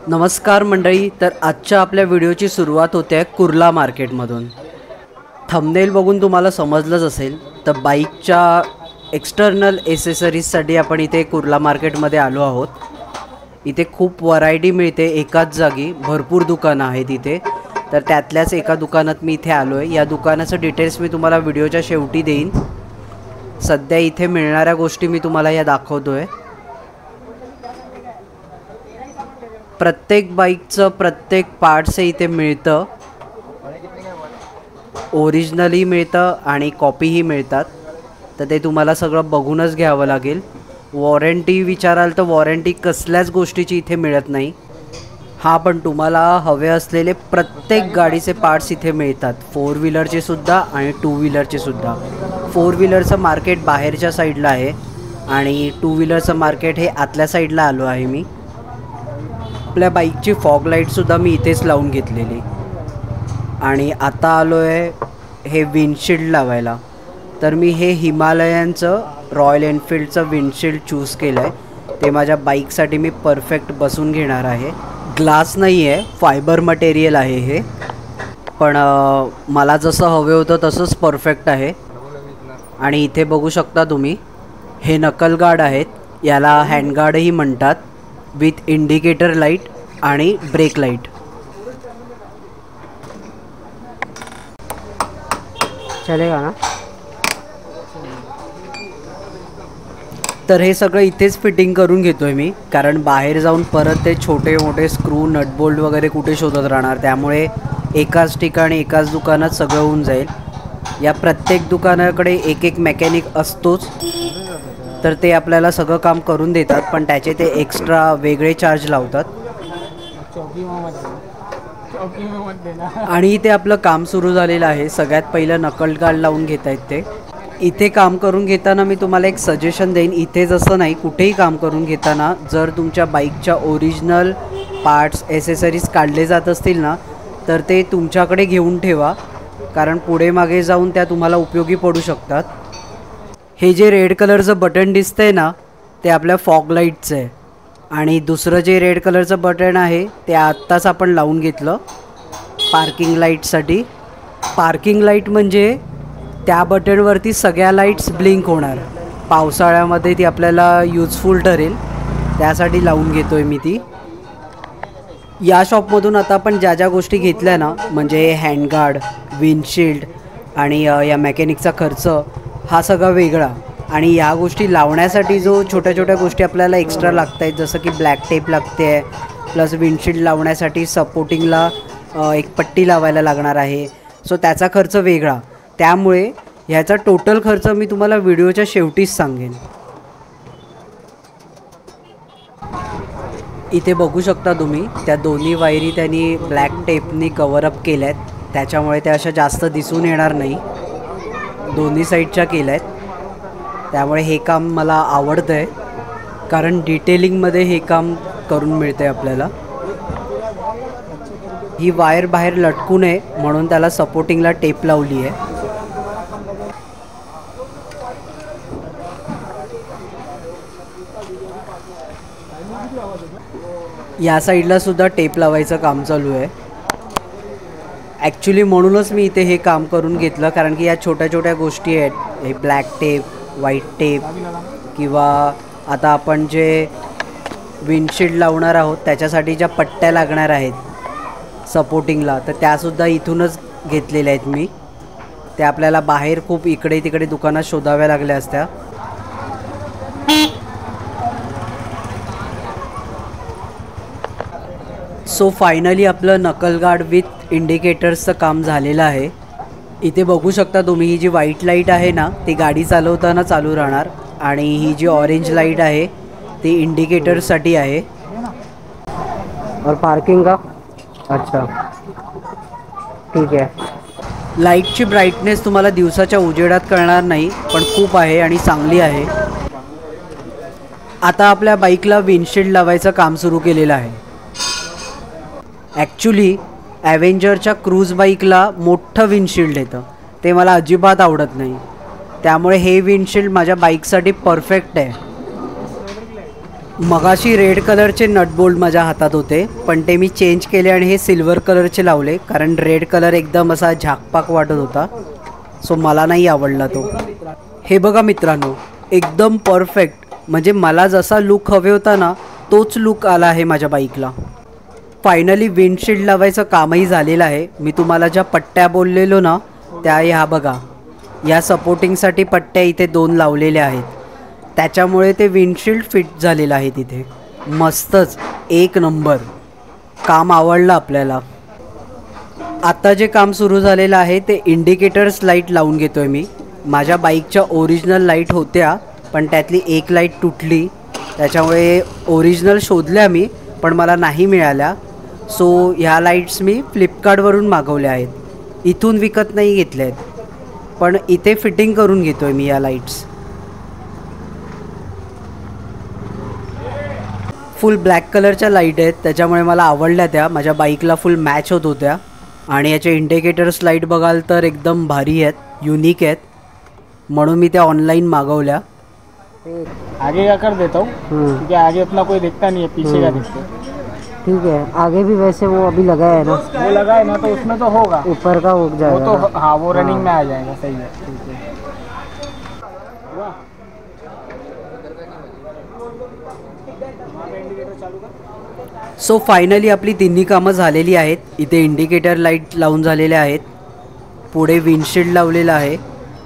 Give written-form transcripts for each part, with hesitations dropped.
नमस्कार मंडळी, तर आजच्या आपल्या व्हिडिओची सुरुवात होते आहे कुर्ला मार्केटमधून। थंबनेल बघून तुम्हाला समजलंच असेल, तर बाईकच्या एक्सटर्नल एसेसरीजसाठी आपण इथे कुर्ला मार्केटमध्ये आलो आहोत। इथे खूप व्हरायटी मिळते, एकाच जागी भरपूर दुकानं आहेत इथे। तर त्यातल्याच एका दुकानात मी इथे आलो आहे। या दुकानाचं डिटेल्स मी तुम्हाला व्हिडिओच्या शेवटी देईन। सध्या इथे मिळणाऱ्या गोष्टी मी तुम्हाला या दाखवतो आहे। प्रत्येक बाईकचं प्रत्येक पार्ट्स इथे मिळतं, ओरिजिनली मिळतं आणि कॉपीही मिळतात। तर ते तुम्हाला सगळं बघूनच घ्यावं लागेल। वॉरंटी विचाराल तर वॉरंटी कसल्याच गोष्टीची इथे मिळत नाही। हां, पण तुम्हाला हवे असलेले प्रत्येक गाडीचे पार्ट्स इथे मिळतात, 4 व्हीलरचे सुद्धा आणि 2 व्हीलरचे सुद्धा। 4 व्हीलरचं मार्केट बाहेरच्या साईडला आहे आणि 2 व्हीलरचं मार्केट हे आतल्या साईडला आलो आहे मी। आपल्या बाईकची फॉग लाईटसुद्धा मी इथेच लावून घेतलेली आणि आता आलो आहे हे विंडशील्ड लावायला। तर मी हे हिमालयनचं रॉयल एनफील्डचं विंडशील्ड चूज केलं आहे। ते माझ्या बाईकसाठी मी परफेक्ट बसून घेणार आहे। ग्लास नाही आहे, फायबर मटेरियल आहे हे, पण मला जसं हवे होतं तसंच परफेक्ट आहे। आणि इथे बघू शकता तुम्ही, हे नकल गार्ड आहेत, याला हँडगार्डही म्हणतात, विथ इंडिकेटर लाईट आणि ब्रेक लाईट। चलेगा ना? तर हे सगळं इथेच फिटिंग करून घेतोय मी, कारण बाहेर जाऊन परत ते छोटे मोठे स्क्रू नटबोल्ट वगैरे कुठे शोधत राहणार। त्यामुळे एकाच ठिकाणी एकाच दुकानात सगळं होऊन जाईल। या प्रत्येक दुकानाकडे एक एक मेकॅनिक असतोच, तर ते आपल्याला सगळं काम करून देतात, पण त्याचे ते एक्स्ट्रा वेगळे चार्ज लावतात। आणि इथे आपलं काम सुरू झालेलं आहे। सगळ्यात पहिलं नकल गार्ड लावून घेत आहेत ते। इथे काम करून घेताना मी तुम्हाला एक सजेशन देईन, इथे जसं नाही, कुठेही काम करून घेताना जर तुमच्या बाईकच्या ओरिजिनल पार्ट्स एसेसरीज काढले जात असतील ना, तर ते तुमच्याकडे घेऊन ठेवा, कारण पुढे मागे जाऊन त्या तुम्हाला उपयोगी पडू शकतात। हे जे रेड कलरचं बटन दिसतंय ना, ते आपल्या फॉग लाईटचं आहे। आणि दुसरं जे रेड कलरचं बटन आहे ते आत्ताच आपण लावून घेतलं पार्किंग लाईटसाठी। पार्किंग लाईट म्हणजे त्या बटनवरती सगळ्या लाईट्स ब्लिंक होणार। पावसाळ्यामध्ये ती आपल्याला यूजफुल ठरेल, त्यासाठी लावून घेतो आहे मी ती। या शॉपमधून आता आपण ज्या ज्या गोष्टी घेतल्या ना, म्हणजे हँडगार्ड, विंडशील्ड आणि या मेकॅनिकचा खर्च, हा सगळा वेगळा। आणि या गोष्टी लावण्यासाठी जो छोट्या छोट्या गोष्टी आपल्याला एक्स्ट्रा लागत आहेत, जसं की ब्लॅक टेप लागते आहे, प्लस विंडशील्ड लावण्यासाठी सपोर्टिंगला एक पट्टी लावायला लागणार आहे, सो त्याचा खर्च वेगळा। त्यामुळे ह्याचा टोटल खर्च मी तुम्हाला व्हिडिओच्या शेवटीच सांगेन। इथे बघू शकता तुम्ही, त्या दोन्ही वायरी त्यांनी ब्लॅक टेपनी कव्हरअप केल्या आहेत, त्याच्यामुळे त्या अशा जास्त दिसून येणार नाही। दोन्ही साईडच्या केल्या आहेत, त्यामुळे हे काम मला आवडतं आहे, कारण डिटेलिंगमध्ये हे काम करून मिळते आपल्याला। ही वायर बाहेर लटकू नये म्हणून त्याला सपोर्टिंगला टेप लावली आहे। या साईडला सुद्धा टेप लावायचं काम चालू आहे। ॲक्च्युली म्हणूनच मी इथे हे काम करून घेतलं, कारण की या छोट्या छोट्या गोष्टी आहेत, हे ब्लॅक टेप, व्हाईट टेप, किंवा आता आपण जे विंडशील्ड लावणार आहोत त्याच्यासाठी ज्या पट्ट्या लागणार आहेत सपोर्टिंगला, तर त्यासुद्धा इथूनच घेतलेल्या आहेत मी। त्या आपल्याला बाहेर खूप इकडे तिकडे दुकानात शोधाव्या लागल्या असत्या। सो फायनली आपलं नकल गार्ड विथ इंडिकेटर्सचं काम झालेलं आहे। इथे बघू शकता तुम्ही, ही जी व्हाईट लाईट आहे ना, ती गाडी चालवताना चालू राहणार, आणि ही जी ऑरेंज लाईट आहे ती इंडिकेटरसाठी आहे। और पार्किंग का अच्छा ठीक आहे। लाईटची ब्राईटनेस तुम्हाला दिवसाच्या उजेडात कळणार नाही, पण खूप आहे आणि चांगली आहे। आता आपल्या बाईकला विंडशील्ड लावायचं काम सुरू केलेलं आहे। ॲक्च्युली ॲव्हेंजरच्या क्रूज बाईकला मोठं विंडशील्ड येतं, ते मला अजिबात आवडत नाही, त्यामुळे हे विंडशील्ड माझ्या बाईकसाठी परफेक्ट आहे। मगाशी रेड कलरचे नट बोल्ट माझ्या हातात होते, पण ते मी चेंज केले आणि हे सिल्वर कलरचे लावले, कारण रेड कलर एकदम असा झाकपाक वाटत होता, सो मला नाही आवडला तो. हे बघा मित्रांनो, एकदम परफेक्ट, म्हणजे मला जसा लुक हवे होता ना तोच लुक आला आहे माझ्या बाईकला. फायनली विंडशील्ड लावायचं कामही झालेलं आहे. मी तुम्हाला ज्या पट्ट्या बोललेलो ना त्या ह्या बघा, या सपोर्टिंगसाठी पट्ट्या इथे 2 लावलेल्या आहेत, त्याच्यामुळे ते विंडशील्ड फिट झालेलं आहे तिथे. मस्तच, एक नंबर काम आवडलं आपल्याला. आता जे काम सुरू झालेलं आहे ते इंडिकेटर्स लाईट लावून घेतो आहे मी. माझ्या बाईकच्या ओरिजिनल लाईट होत्या, पण त्यातली एक लाईट तुटली, त्याच्यामुळे ओरिजिनल शोधल्या मी पण मला नाही मिळाल्या. सो ह्या लाईट्स मी फ्लिपकार्टवरून मागवल्या आहेत, इथून विकत नाही घेतल्या आहेत, पण इथे फिटिंग करून घेतो आहे मी या लाईट्स. फुल ब्लॅक कलरच्या लाईट आहेत, त्याच्यामुळे मला आवडल्या, त्या माझ्या बाईकला फुल मॅच होत होत्या. आणि याचे इंडिकेटर्स लाईट बघाल तर एकदम भारी आहेत, युनिक आहेत, म्हणून मी त्या ऑनलाइन मागवल्या. आगे का कर देता हूँ क्योंकि आगे अपना कोई दिखता नहीं है, पीछे का दिखता है. ठीक है, आगे भी वैसे वो अभी लगा है ना, वो लगा है ना, तो उसमें तो होगा, ऊपर का उग जाएगा वो तो. हाँ, वो रनिंग में आ जाएगा. सही है, ठीक है. सो फायनली आपली तिन्ही कामं झालेली आहेत. इथे इंडिकेटर लाईट लावून झालेल्या आहेत, पुढे विंडशील्ड लावलेला आहे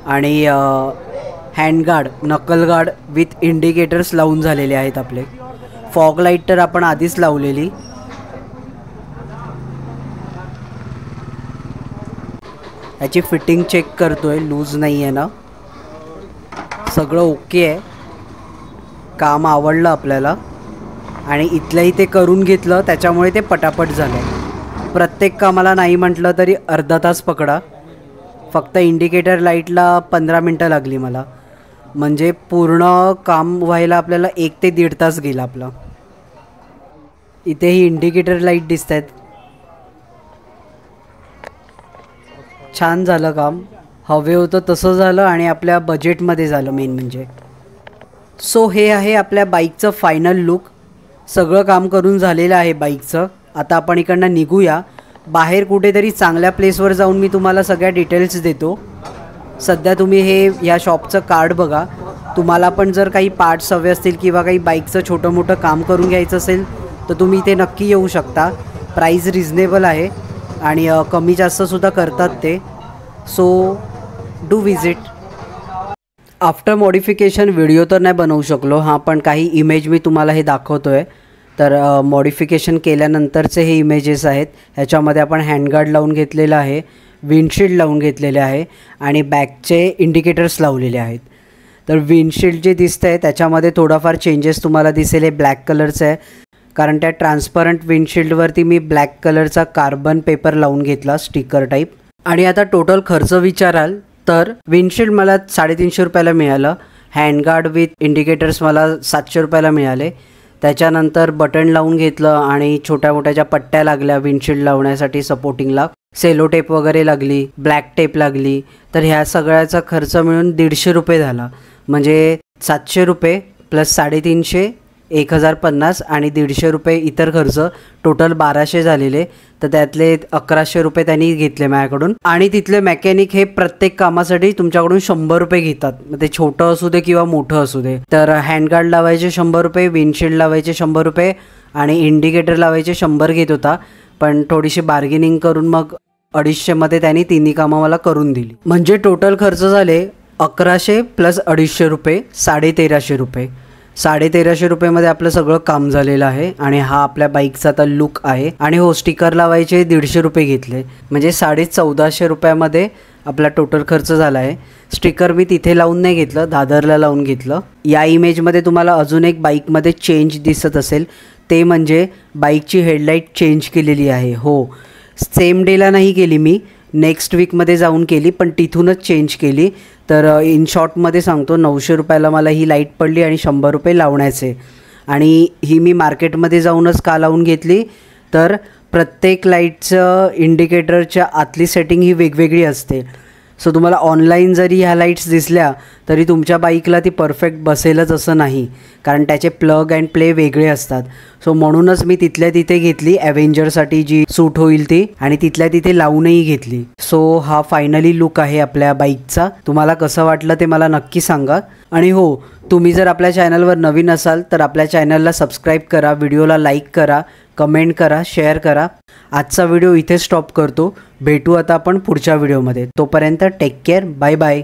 आणि हँडगार्ड, नकल गार्ड विथ इंडिकेटर्स लावून झालेले आहेत आपले. फॉग लाईट तर आपण आधीच लावलेली. याची फिटिंग चेक करतोय, लूज नाही आहे ना, सगळं ओके आहे. काम आवडलं आपल्याला आणि इथल्या इथे करून घेतलं, त्याच्यामुळे ते पटापट झालं. प्रत्येक कामाला नाही म्हटलं तरी अर्धा तास पकडा. फक्त इंडिकेटर लाईटला 15 मिनटं लागली मला, म्हणजे पूर्ण काम व्हायला आपल्याला 1 ते 1.5 तास गेला आपला. इथे ही इंडिकेटर लाईट दिसत आहेत. छान झालं काम, हवे होतं तसं झालं आणि आपल्या बजेटमध्ये झालं मेन म्हणजे. सो हे आहे आपल्या बाईकचं फायनल लुक. सगळं काम करून झालेलं आहे बाईकचं. आता आपण इकडनं निघूया बाहेर कुठेतरी चांगल्या प्लेसवर जाऊन. मी तुम्हाला सगळ्या डिटेल्स देतो. सध्या तुम्ही हे या शॉपचं कार्ड बघा. तुम्हाला पण जर काही पार्ट्स हवे असतील किंवा काही बाईकचं छोटं मोठं काम करून घ्यायचं असेल तर तुम्ही इथे नक्की येऊ शकता. प्राईस रिजनेबल आहे आणि कमी जास्तसुद्धा करतात ते. So do visit. After modification video तर नाही बनवू शकलो, हां, पण काही इमेज मी तुम्हाला हे दाखवतो आहे. तर मॉडिफिकेशन केल्यानंतरचे हे इमेजेस आहेत. ह्याच्यामध्ये आपण हँडगार्ड लावून घेतलेलं आहे, विंडशील्ड लावून घेतलेले आहे आणि बॅकचे इंडिकेटर्स लावलेले आहेत. तर विंडशील्ड जे दिसतं आहे त्याच्यामध्ये थोडाफार चेंजेस तुम्हाला दिसेल. हे ब्लॅक कलरचं आहे, कारण त्या ट्रान्सपरंट विंडशील्डवरती मी ब्लॅक कलरचा कार्बन पेपर लावून घेतला, स्टिकर टाईप. आणि आता टोटल खर्च विचाराल तर विंडशील्ड मला 350 रुपयाला मिळालं. हँडगार्ड विथ इंडिकेटर्स मला 700 रुपयाला मिळाले. त्याच्यानंतर बटन लावून घेतलं आणि छोट्या मोठ्या ज्या पट्ट्या लागल्या विंडशील्ड लावण्यासाठी सपोर्टिंगला, सेलो टेप वगैरे लागली, ब्लॅक टेप लागली. तर ह्या सगळ्याचा खर्च मिळून 150 रुपये झाला. म्हणजे 700 रुपये प्लस 350, 1050 आणि 150 रुपये इतर खर्च, टोटल 1200 झालेले. तर त्यातले 1100 रुपये त्यांनी घेतले माझ्याकडून. आणि तिथले मेकॅनिक हे प्रत्येक कामासाठी तुमच्याकडून 100 रुपये घेतात, मग ते छोटं असू दे किंवा मोठं असू दे. तर हँडगार्ड लावायचे 100 रुपये, विंडशील्ड लावायचे 100 रुपये आणि इंडिकेटर लावायचे 100 घेत होता. पण थोडीशी बार्गेनिंग करून मग 250मध्ये त्यांनी तिन्ही कामं मला करून दिली. म्हणजे टोटल खर्च झाले 1100 प्लस 250 रुपये, 1350 रुपये. 1350 रुपयेमध्ये आपलं सगळं काम झालेलं आहे. आणि हा आपल्या बाईकचा आता लुक आहे. आणि हो, स्टिकर लावायचे 150 रुपये घेतले, म्हणजे 1450 रुपयामध्ये आपला टोटल खर्च झाला आहे. स्टिकर मी तिथे लावून नाही घेतलं, दादरला लावून घेतलं. या इमेजमध्ये तुम्हाला अजून एक बाईकमध्ये चेंज दिसत असेल, ते म्हणजे बाईकची हेडलाईट चेंज केलेली आहे. हो, सेम डेला नाही केली मी, नेक्स्ट वीकमध्ये जाऊन केली, पण तिथूनच चेंज केली. तर इन शॉर्टमध्ये सांगतो, 900 रुपयाला मला ही लाईट पडली आणि 100 रुपये लावण्याचे. आणि ही मी मार्केटमध्ये जाऊनच का लावून घेतली, तर प्रत्येक लाईटचं इंडिकेटरच्या आतली सेटिंग ही वेगवेगळी असते. सो तुम्हाला ऑनलाईन जरी ह्या लाईट्स दिसल्या तरी तुमच्या बाईकला ती परफेक्ट बसेलच असं नाही, कारण त्याचे प्लग अँड प्ले वेगळे असतात. सो म्हणूनच मी तिथल्या तिथे घेतली ॲव्हेंजरसाठी जी सूट होईल ती, आणि तिथल्या तिथे लावूनही घेतली. सो हा फायनली लुक आहे आपल्या बाईकचा. तुम्हाला कसं वाटलं ते मला नक्की सांगा. आणि हो, तुम्ही जर आपल्या चॅनलवर नवीन असाल तर आपल्या चॅनलला सबस्क्राईब करा, व्हिडिओला लाईक करा, कमेंट करा, शेअर करा. आजचा व्हिडिओ इथे स्टॉप करतो. भेटू आता आपण पुढच्या व्हिडिओमध्ये. तोपर्यंत टेक केअर. Bye bye.